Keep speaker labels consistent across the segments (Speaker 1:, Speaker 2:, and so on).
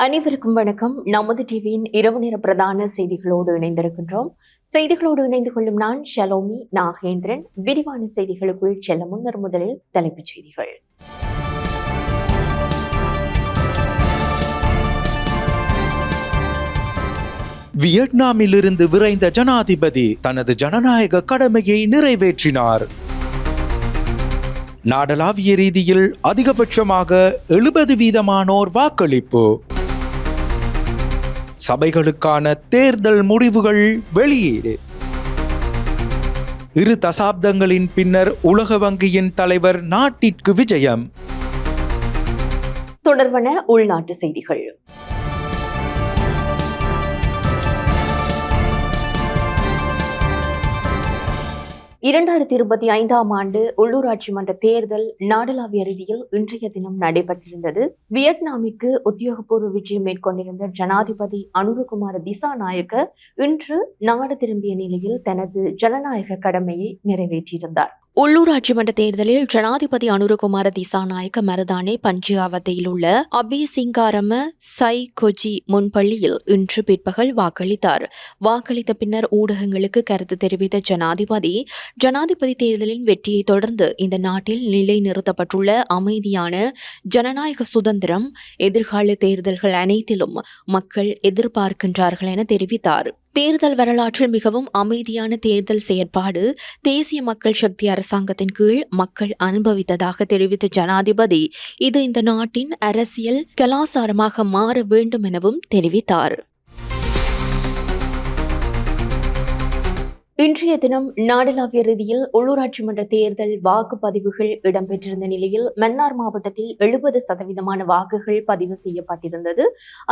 Speaker 1: அனைவருக்கும் வணக்கம். நமது டிவியின் இரவு நேர பிரதான செய்திகளோடு இணைந்திருக்கின்றோம். செய்திகளோடு இணைந்து கொள்ளும் நான் ஷலோமி நாகேந்திரன். விரிவான செய்திகளுக்குள் செல்ல முன்னர் முதலில் தலைப்புச் செய்திகள்.
Speaker 2: வியட்நாமிலிருந்து விரைந்த ஜனாதிபதி தனது ஜனநாயக கடமையை நிறைவேற்றினார். நாடளாவிய ரீதியில் அதிகபட்சமாக 70% வாக்களிப்பு. சபைகளுக்கான தேர்தல் முடிவுகள் வெளியீடு. 2 தசாப்தங்களின் பின்னர் உலக வங்கியின் தலைவர் நாட்டிற்கு விஜயம்.
Speaker 1: தொடர்பான உள்நாட்டு செய்திகள். 2025 ஆண்டு உள்ளூராட்சி மன்ற தேர்தல் நாடளாவிய ரீதியில் இன்றைய தினம் நடைபெற்றிருந்தது. வியட்நாமிற்கு உத்தியோகபூர்வ விஜயம் மேற்கொண்டிருந்த ஜனாதிபதி அனுரகுமார திசாநாயக்க இன்று நாடு திரும்பிய நிலையில் தனது ஜனநாயக கடமையை நிறைவேற்றியிருந்தார். உள்ளூராட்சி மன்ற தேர்தலில் ஜனாதிபதி அனுரகுமார திசாநாயக்க மரதானே பஞ்சியாவத்தையில் உள்ள அபிசிங்காரம சை கொஜி முன்பள்ளியில் இன்று பிற்பகல் வாக்களித்தார். வாக்களித்த பின்னர் ஊடகங்களுக்கு கருத்து தெரிவித்த ஜனாதிபதி தேர்தலின் வெற்றியை தொடர்ந்து இந்த நாட்டில் நிலைநிறுத்தப்பட்டுள்ள அமைதியான ஜனநாயக சுதந்திரம் எதிர்கால தேர்தல்கள் அனைத்திலும் மக்கள் எதிர்பார்க்கின்றார்கள் என தெரிவித்தார். தேர்தல் வரலாற்றில் மிகவும் அமைதியான தேர்தல் செயற்பாடு தேசிய மக்கள் சக்தி அரசாங்கத்தின் கீழ் மக்கள் அனுபவித்ததாக தெரிவித்த ஜனாதிபதி இது இந்த நாட்டின் அரசியல் கலாசாரமாக மாற வேண்டும் எனவும் தெரிவித்தார். இன்றைய தினம் நாடளாவிய ரீதியில் உள்ளூராட்சி மன்ற தேர்தல் வாக்குப்பதிவுகள் இடம்பெற்றிருந்த நிலையில் மன்னார் மாவட்டத்தில் 70% வாக்குகள் பதிவு செய்யப்பட்டிருந்தது.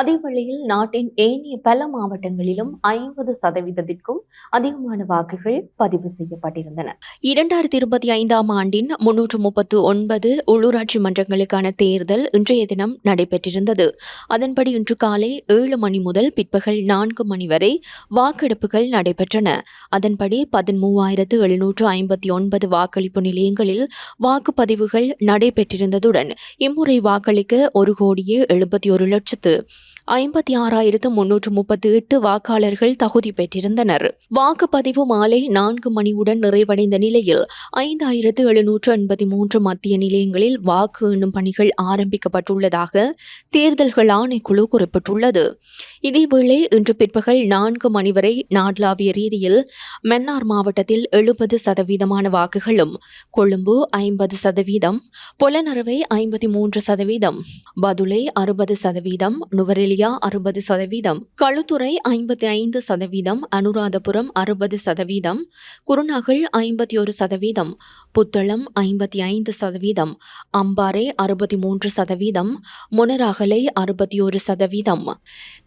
Speaker 1: அதேவேளையில் நாட்டின் ஏனைய பல மாவட்டங்களிலும் 50%க்கும் அதிகமான வாக்குகள் பதிவு செய்யப்பட்டிருந்தன. 2025 ஆண்டின் 339 உள்ளூராட்சி மன்றங்களுக்கான தேர்தல் இன்றைய தினம் நடைபெற்றிருந்தது. அதன்படி இன்று காலை 7 மணி முதல் பிற்பகல் 4 மணி வரை வாக்கெடுப்புகள் நடைபெற்றன. அதன்படி 13,759 வாக்களிப்பு நிலையங்களில் வாக்குப்பதிவுகள் நடைபெற்றிருந்ததுடன் இம்முறை வாக்களிக்க 1,71,56,338 வாக்காளர்கள் தகுதி பெற்றிருந்தனர். வாக்குப்பதிவு மாலை 4 மணியுடன் நிறைவடைந்த நிலையில் 5,783 மத்திய நிலையங்களில் வாக்கு எண்ணும் பணிகள் ஆரம்பிக்கப்பட்டுள்ளதாக தேர்தல்கள் ஆணைக்குழு குறிப்பிட்டுள்ளது. இதேவேளை இன்று பிற்பகல் 4 மணி வரை நாடளாவிய ரீதியில் மன்னார் மாவட்டத்தில் 70% வாக்குகளும், கொழும்பு 50%, பொலனறுவை 53%, பதுளை 60%, நுவரெலியா 60%, களுத்துறை 55%, அனுராதபுரம் 60%, குருநாகல் 51%, புத்தளம் 55%, அம்பாறை 63%, மொனராகலை 61%,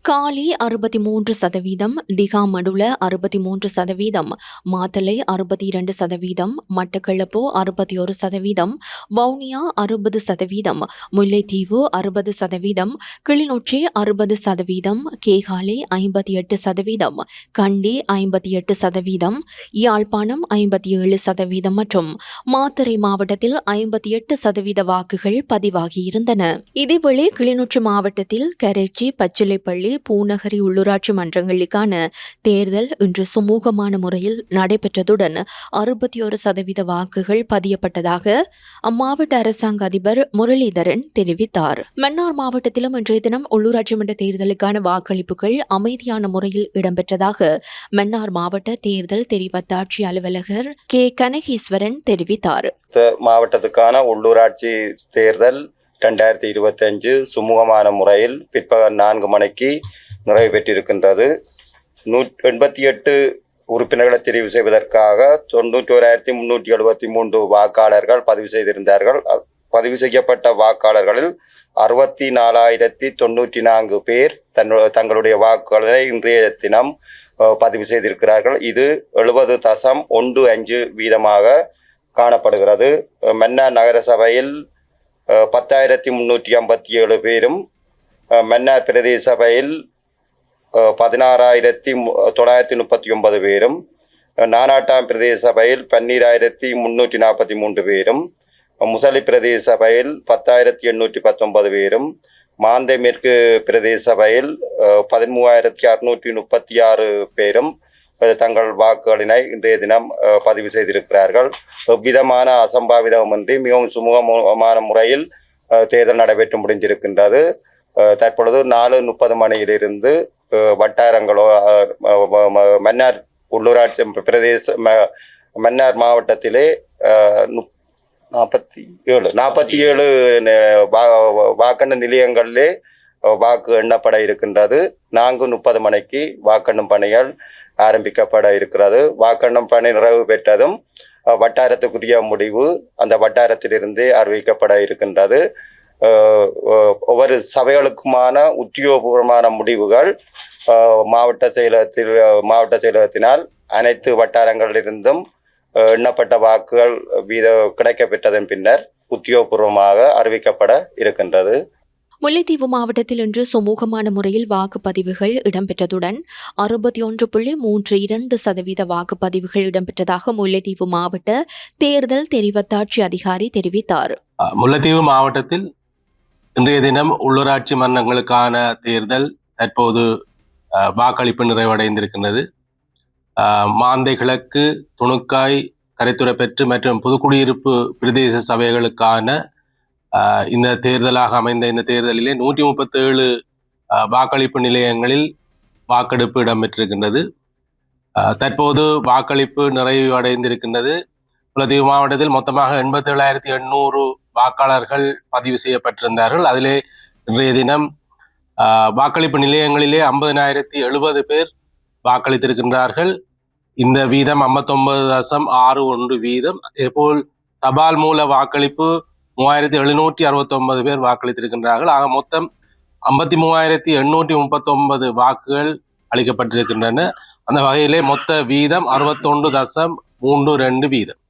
Speaker 1: காலி 63%, திகாமடுல 63%, மாத்தளை 62%, மட்டக்களப்பு 61%, வவுனியா 60%, முல்லைத்தீவு 60%, கிளிநொச்சி 60%, கேகாலை 58%, கண்டி 58%, யாழ்ப்பாணம் 57% மற்றும் மாத்தறை மாவட்டத்தில் 58% வாக்குகள் பதிவாகியிருந்தன. இதேவேளை கிளிநொச்சி மாவட்டத்தில் கரைச்சி, பச்சிலைப்பள்ளி, பூநகரி உள்ளூராட்சி மன்றங்களுக்கான தேர்தல் இன்று சுமூகமான முறையில் நடைபெற்றதுடன் 61% வாக்குகள் பதியப்பட்டதாக அம்மாவட்ட அரசாங்க அதிபர் முரளிதரன் தெரிவித்தார். மன்னார் மாவட்டத்திலும் இன்றைய தினம் உள்ளூராட்சி மன்ற தேர்தலுக்கான வாக்களிப்புகள் அமைதியான முறையில் இடம்பெற்றதாக மன்னார் மாவட்ட தேர்தல் தெரிவத்தாட்சி அலுவலகர் கே கனகேஸ்வரன் தெரிவித்தார்.
Speaker 3: மாவட்டத்துக்கான உள்ளூராட்சி தேர்தல் 2025 சுமூகமான முறையில் பிற்பகல் 4 மணிக்கு நிறைவு பெற்றிருக்கின்றது. 188 உறுப்பினர்களை தெரிவு செய்வதற்காக 91,373 வாக்காளர்கள் பதிவு செய்திருந்தார்கள். பதிவு செய்யப்பட்ட வாக்காளர்களில் 64,094 பேர் தங்களுடைய வாக்குகளை இன்றைய தினம் பதிவு செய்திருக்கிறார்கள். இது 70.15% காணப்படுகிறது. மன்னார் நகர சபையில் 10,357 பேரும், மன்னார் பிரதேச சபையில் 16,939 பேரும், நானாட்டாம் பிரதேச சபையில் 12,343 பேரும், முசலி பிரதேச சபையில் 10,819 பேரும், மாந்தை மேற்கு பிரதேச சபையில் 13,636 பேரும் தங்கள் வாக்குகளினை இன்றைய தினம் பதிவு செய்திருக்கிறார்கள். எவ்விதமான அசம்பாவிதமின்றி மிகவும் சுமூகமான முறையில் தேர்தல் நடைபெற்று முடிந்திருக்கின்றது. தற்பொழுது 4:30 மணியிலிருந்து வட்டாரங்களோ மன்னார் உள்ளூராட்சி பிரதேச மன்னார் மாவட்டத்திலே 47 வாக்கெண்ணு நிலையங்களிலே வாக்கு எண்ணப்பட இருக்கின்றது. 4:30 மணிக்கு வாக்கெண்ணும் பணிகள் ஆரம்பிக்கப்பட இருக்கிறது. வாக்கெண்ணும் பணி நிறைவு பெற்றதும் வட்டாரத்துக்குரிய முடிவு அந்த வட்டாரத்திலிருந்து அறிவிக்கப்பட இருக்கின்றது. ஒவ்வொரு சபைகளுக்குமான உத்தியோகபூர்வமான முடிவுகள் மாவட்ட செயலகத்தினால் அனைத்து வட்டாரங்களிலிருந்தும் எண்ணப்பட்ட வாக்குகள் கிடைக்கப்பெற்றதன் பின்னர் உத்தியோகபூர்வமாக அறிவிக்கப்பட இருக்கின்றது.
Speaker 1: முல்லைத்தீவு மாவட்டத்தில் இன்று சுமூகமான முறையில் வாக்குப்பதிவுகள் இடம்பெற்றதுடன் 61.32% வாக்குப்பதிவுகள் இடம்பெற்றதாக முல்லைத்தீவு மாவட்ட தேர்தல் தெரிவத்தாட்சி அதிகாரி தெரிவித்தார்.
Speaker 4: முல்லைத்தீவு மாவட்டத்தில் இன்றைய தினம் உள்ளூராட்சி மன்றங்களுக்கான தேர்தல் தற்போது வாக்களிப்பு நிறைவடைந்திருக்கின்றது. மாந்தை கிழக்கு, துணுக்காய், கரைத்துறைப்பற்று மற்றும் புதுக்குடியிருப்பு பிரதேச சபைகளுக்கான இந்த தேர்தலாக அமைந்த இந்த தேர்தலிலே 137 வாக்களிப்பு நிலையங்களில் வாக்கெடுப்பு இடம்பெற்றிருக்கின்றது. தற்போது வாக்களிப்பு நிறைவடைந்திருக்கின்றது. முல்லைத்தீவு மாவட்டத்தில் மொத்தமாக 87,800 வாக்காளர்கள் பதிவு செய்யப்பட்டிருந்தார்கள். அதிலே இன்றைய தினம் வாக்களிப்பு நிலையங்களிலே 50,070 பேர் வாக்களித்திருக்கின்றார்கள். இந்த வீதம் 59.61 வீதம். அதேபோல் தபால் மூல வாக்களிப்பு 3,769 பேர் வாக்களித்திருக்கின்றார்கள். ஆக மொத்தம் 53,839 வாக்குகள் அளிக்கப்பட்டிருக்கின்றன. அந்த வகையிலே மொத்த வீதம் 61.32 வீதம்.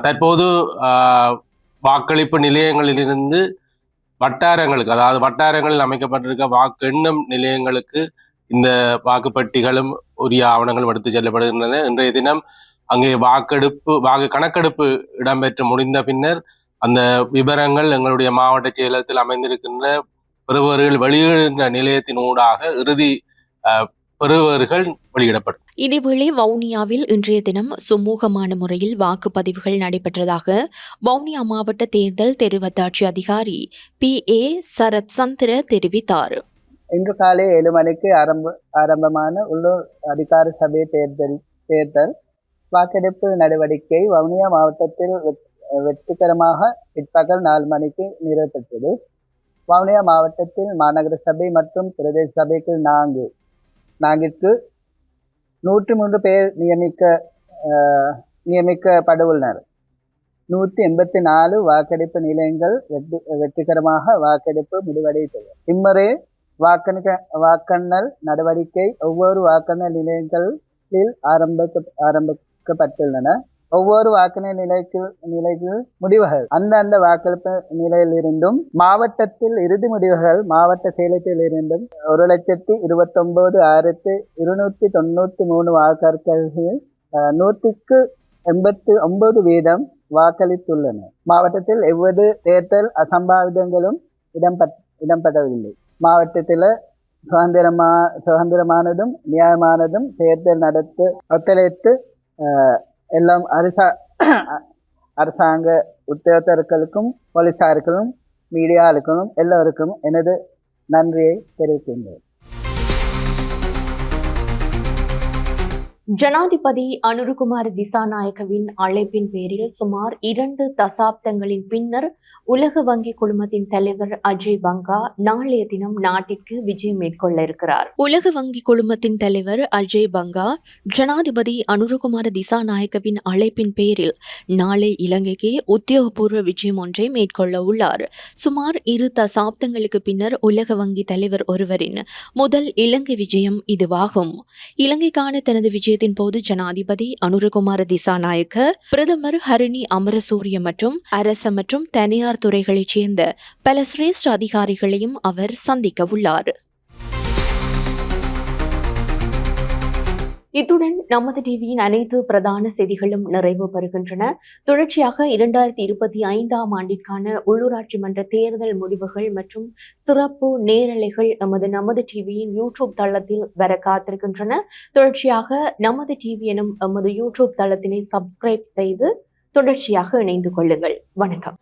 Speaker 4: தற்போது வாக்களிப்பு நிலையங்களிலிருந்து வட்டாரங்களுக்கு, அதாவது வட்டாரங்களில் அமைக்கப்பட்டிருக்க வாக்கெண்ணும் நிலையங்களுக்கு இந்த வாக்குப்பட்டிகளும் உரிய ஆவணங்களும் எடுத்து செல்லப்படுகின்றன. இன்றைய தினம் அங்கே கணக்கெடுப்பு இடம்பெற்று முடிந்த பின்னர் அந்த விவரங்கள் எங்களுடைய மாவட்ட செயலகத்தில் அமைந்திருக்கின்ற பெறுவர்கள் வெளியிடுகின்ற நிலையத்தின் ஊடாக இறுதி பெறுவர்கள் வெளியிடப்படும்.
Speaker 1: இதேவேளை வவுனியாவில் இன்றைய தினம் சுமூகமான முறையில் வாக்குப்பதிவுகள் நடைபெற்றதாக வவுனியா மாவட்ட தேர்தல் தெரிவத்தாட்சி அதிகாரி PA சரத் சந்திர தெரிவித்தார்.
Speaker 5: இன்று காலை 7 மணிக்கு ஆரம்பமான உள்ளூர் அதிகார சபை தேர்தல் வாக்கெடுப்பு நடவடிக்கை வவுனியா மாவட்டத்தில் வெற்றிகரமாக பிற்பகல் 4 மணிக்கு நிறைவு பெற்றது. வவுனியா மாவட்டத்தில் மாநகர சபை மற்றும் பிரதேச சபைக்கு 4ற்கு 103 பேர் நியமிக்கப்படவுள்ளனர். 184 வாக்கெடுப்பு நிலையங்கள் வெற்றிகரமாக வாக்கெடுப்பு முடிவடைந்தது. இம்முறை வாக்கெண்ணல் நடவடிக்கை ஒவ்வொரு வாக்கெண்ணல் நிலையங்களில் ஆரம்பிக்கப்பட்டுள்ளன. ஒவ்வொரு வாக்கெண்ணல் நிலைக்கு முடிவுகள் அந்தந்த வாக்கெடுப்பு நிலையிலிருந்தும் மாவட்டத்தில் இறுதி முடிவுகள் மாவட்ட செயலகத்தில் இருந்தும் 1,29,293 வாக்காளர்கள் 189 வீதம் வாக்களித்துள்ளனர். மாவட்டத்தில் எவ்வித தேர்தல் அசம்பாவிதங்களும் இடம்பெறவில்லை. மாவட்டத்தில் சுதந்திரமானதும் நியாயமானதும் தேர்தல் நடத்த ஒத்துழைத்து எல்லாம் அரசாங்க உத்தியோகத்தர்களுக்கும் போலீசாருக்கும் மீடியாவுக்கும் எல்லோருக்கும் எனது நன்றியை தெரிவிக்கின்றேன்.
Speaker 1: ஜனாதிபதி அனுருகுமார திசாநாயக்கவின் அழைப்பின் பேரில் சுமார் 2 தசாப்தங்களின் பின்னர் உலக வங்கி குழுமத்தின் தலைவர் அஜய் பங்கா நாளைய தினம் நாட்டிற்கு விஜயம் மேற்கொள்ள இருக்கிறார். உலக வங்கி குழுமத்தின் தலைவர் அஜய் பங்கா ஜனாதிபதி அனுருகுமார திசாநாயக்கவின் அழைப்பின் பேரில் நாளை இலங்கைக்கு உத்தியோகபூர்வ விஜயம் ஒன்றை மேற்கொள்ள உள்ளார். சுமார் 2 தசாப்தங்களுக்கு பின்னர் உலக வங்கி தலைவர் ஒருவரின் முதல் இலங்கை விஜயம் இதுவாகும். இலங்கைக்கான தனது விஜயத்தின் போது ஜனாதிபதி அனுருகுமார திசாநாயக்க பிரதமர் ஹரிணி அமரசூரிய மற்றும் அரச மற்றும் தனியார் துறைகளைச் சேர்ந்த பல சிரேஷ்ட அதிகாரிகளையும் அவர் சந்திக்க உள்ளார். இத்துடன் நமது டிவியின் அனைத்து பிரதான செய்திகளும் நிறைவு பெறுகின்றன. தொடர்ச்சியாக 2025ஆம் ஆண்டிற்கான உள்ளூராட்சி மன்ற தேர்தல் முடிவுகள் மற்றும் சிறப்பு நேரலைகள் நமது டிவியின் யூடியூப் தளத்தில் வர காத்திருக்கின்றன. தொடர்ச்சியாக நமது டிவி எனும் எமது யூடியூப் தளத்தினை சப்ஸ்கிரைப் செய்து தொடர்ச்சியாக இணைந்து கொள்ளுங்கள். வணக்கம்.